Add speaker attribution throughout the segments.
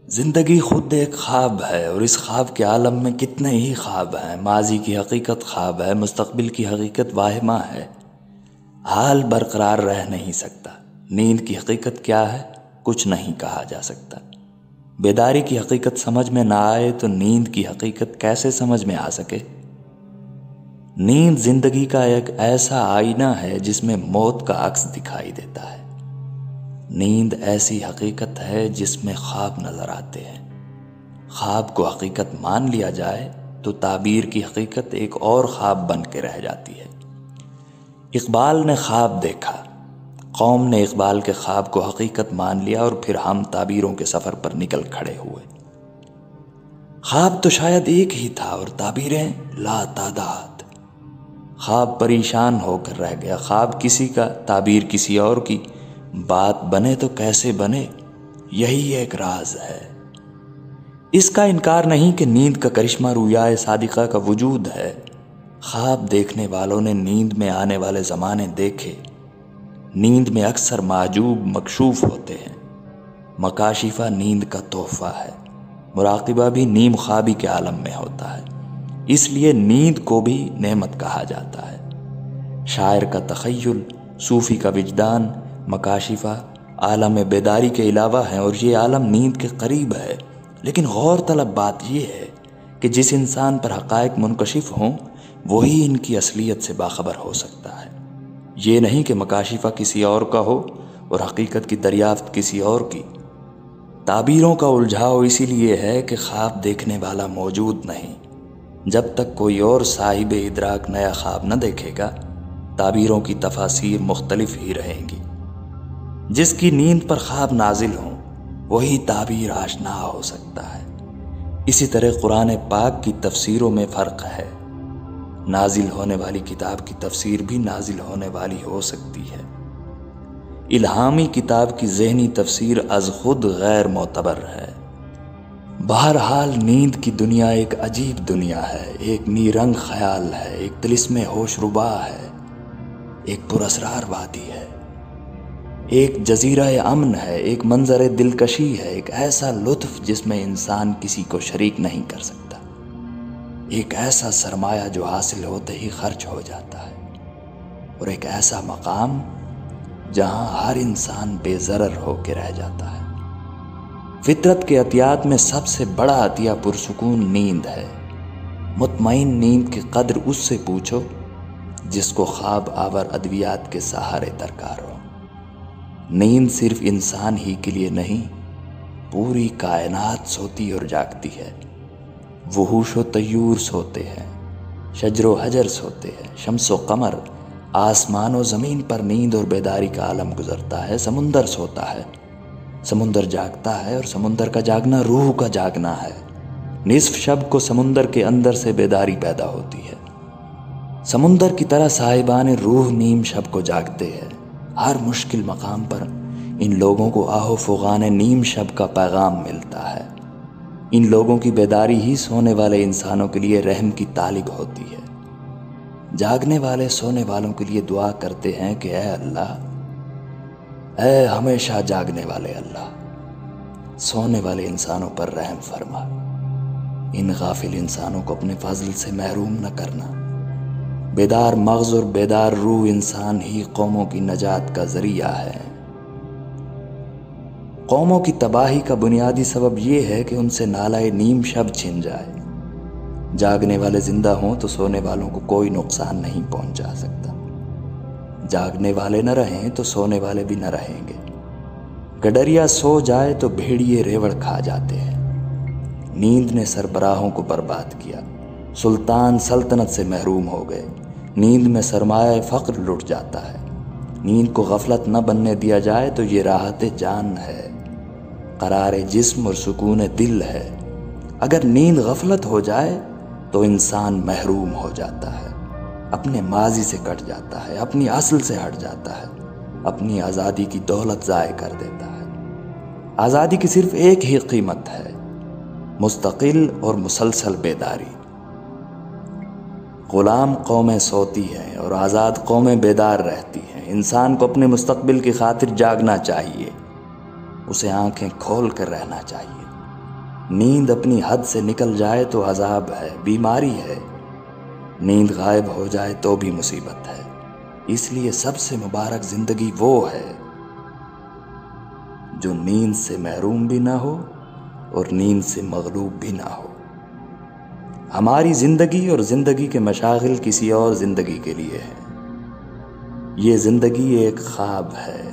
Speaker 1: زندگی خود ایک خواب ہے اور اس خواب کے عالم میں کتنے ہی خواب ہیں۔ ماضی کی حقیقت خواب ہے، مستقبل کی حقیقت واہمہ ہے، حال برقرار رہ نہیں سکتا۔ نیند کی حقیقت کیا ہے؟ کچھ نہیں کہا جا سکتا۔ بیداری کی حقیقت سمجھ میں نہ آئے تو نیند کی حقیقت کیسے سمجھ میں آ سکے؟ نیند زندگی کا ایک ایسا آئینہ ہے جس میں موت کا عکس دکھائی دیتا ہے۔ نیند ایسی حقیقت ہے جس میں خواب نظر آتے ہیں۔ خواب کو حقیقت مان لیا جائے تو تعبیر کی حقیقت ایک اور خواب بن کے رہ جاتی ہے۔ اقبال نے خواب دیکھا، قوم نے اقبال کے خواب کو حقیقت مان لیا اور پھر ہم تعبیروں کے سفر پر نکل کھڑے ہوئے۔ خواب تو شاید ایک ہی تھا اور تعبیریں لا تعداد۔ خواب پریشان ہو کر رہ گیا، خواب کسی کا، تعبیر کسی اور کی، بات بنے تو کیسے بنے، یہی ایک راز ہے۔ اس کا انکار نہیں کہ نیند کا کرشمہ رویائے صادقہ کا وجود ہے۔ خواب دیکھنے والوں نے نیند میں آنے والے زمانے دیکھے۔ نیند میں اکثر معجوب مکشوف ہوتے ہیں۔ مکاشفہ نیند کا تحفہ ہے۔ مراقبہ بھی نیم خوابی کے عالم میں ہوتا ہے، اس لیے نیند کو بھی نعمت کہا جاتا ہے۔ شاعر کا تخیل، صوفی کا وجدان، مکاشفہ عالم بیداری کے علاوہ ہیں اور یہ عالم نیند کے قریب ہے۔ لیکن غور طلب بات یہ ہے کہ جس انسان پر حقائق منکشف ہوں وہی ان کی اصلیت سے باخبر ہو سکتا ہے۔ یہ نہیں کہ مکاشفہ کسی اور کا ہو اور حقیقت کی دریافت کسی اور کی۔ تعبیروں کا الجھاؤ اسی لیے ہے کہ خواب دیکھنے والا موجود نہیں۔ جب تک کوئی اور صاحب ادراک نیا خواب نہ دیکھے گا، تعبیروں کی تفاسیر مختلف ہی رہیں گی۔ جس کی نیند پر خواب نازل ہوں وہی تعبیر آشنا ہو سکتا ہے۔ اسی طرح قرآن پاک کی تفسیروں میں فرق ہے۔ نازل ہونے والی کتاب کی تفسیر بھی نازل ہونے والی ہو سکتی ہے۔ الہامی کتاب کی ذہنی تفسیر از خود غیر معتبر ہے۔ بہرحال نیند کی دنیا ایک عجیب دنیا ہے، ایک نیرنگ خیال ہے، ایک طلسم ہوش ربا ہے، ایک پراسرار وادی ہے، ایک جزیرہ امن ہے، ایک منظر دلکشی ہے، ایک ایسا لطف جس میں انسان کسی کو شریک نہیں کر سکتا، ایک ایسا سرمایہ جو حاصل ہوتے ہی خرچ ہو جاتا ہے، اور ایک ایسا مقام جہاں ہر انسان بے ضرر ہو کے رہ جاتا ہے۔ فطرت کے عطیات میں سب سے بڑا عطیہ پرسکون نیند ہے۔ مطمئن نیند کی قدر اس سے پوچھو جس کو خواب آور ادویات کے سہارے درکار ہو۔ نیند صرف انسان ہی کے لیے نہیں، پوری کائنات سوتی اور جاگتی ہے۔ وحوش و طیور سوتے ہیں، شجر و حجر سوتے ہیں، شمس و قمر، آسمان و زمین پر نیند اور بیداری کا عالم گزرتا ہے۔ سمندر سوتا ہے، سمندر جاگتا ہے، اور سمندر کا جاگنا روح کا جاگنا ہے۔ نصف شب کو سمندر کے اندر سے بیداری پیدا ہوتی ہے۔ سمندر کی طرح صاحبان روح نیم شب کو جاگتے ہیں۔ ہر مشکل مقام پر ان لوگوں کو آہ و فغان نیم شب کا پیغام ملتا ہے۔ ان لوگوں کی بیداری ہی سونے والے انسانوں کے لیے رحم کی طالب ہوتی ہے۔ جاگنے والے سونے والوں کے لیے دعا کرتے ہیں کہ اے اللہ، اے ہمیشہ جاگنے والے اللہ، سونے والے انسانوں پر رحم فرما، ان غافل انسانوں کو اپنے فضل سے محروم نہ کرنا۔ بیدار مغز اور بیدار روح انسان ہی قوموں کی نجات کا ذریعہ ہے۔ قوموں کی تباہی کا بنیادی سبب یہ ہے کہ ان سے نالہ نیم شب چھن جائے۔ جاگنے والے زندہ ہوں تو سونے والوں کو کوئی نقصان نہیں پہنچا سکتا۔ جاگنے والے نہ رہیں تو سونے والے بھی نہ رہیں گے۔ گڈریا سو جائے تو بھیڑیے ریوڑ کھا جاتے ہیں۔ نیند نے سربراہوں کو برباد کیا، سلطان سلطنت سے محروم ہو گئے۔ نیند میں سرمایہ فقر لٹ جاتا ہے۔ نیند کو غفلت نہ بننے دیا جائے تو یہ راحت جان ہے، قرار جسم اور سکون دل ہے۔ اگر نیند غفلت ہو جائے تو انسان محروم ہو جاتا ہے، اپنے ماضی سے کٹ جاتا ہے، اپنی اصل سے ہٹ جاتا ہے، اپنی آزادی کی دولت ضائع کر دیتا ہے۔ آزادی کی صرف ایک ہی قیمت ہے، مستقل اور مسلسل بیداری۔ غلام قومیں سوتی ہیں اور آزاد قومیں بیدار رہتی ہیں۔ انسان کو اپنے مستقبل کی خاطر جاگنا چاہیے، اسے آنکھیں کھول کر رہنا چاہیے۔ نیند اپنی حد سے نکل جائے تو عذاب ہے، بیماری ہے، نیند غائب ہو جائے تو بھی مصیبت ہے۔ اس لیے سب سے مبارک زندگی وہ ہے جو نیند سے محروم بھی نہ ہو اور نیند سے مغلوب بھی نہ ہو۔ ہماری زندگی اور زندگی کے مشاغل کسی اور زندگی کے لیے ہیں۔ یہ زندگی ایک خواب ہے،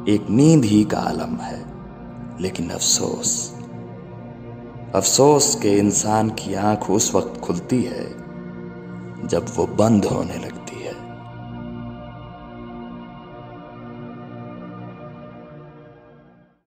Speaker 1: ایک نیند ہی کا عالم ہے، لیکن افسوس کہ انسان کی آنکھ اس وقت کھلتی ہے جب وہ بند ہونے لگتی ہے۔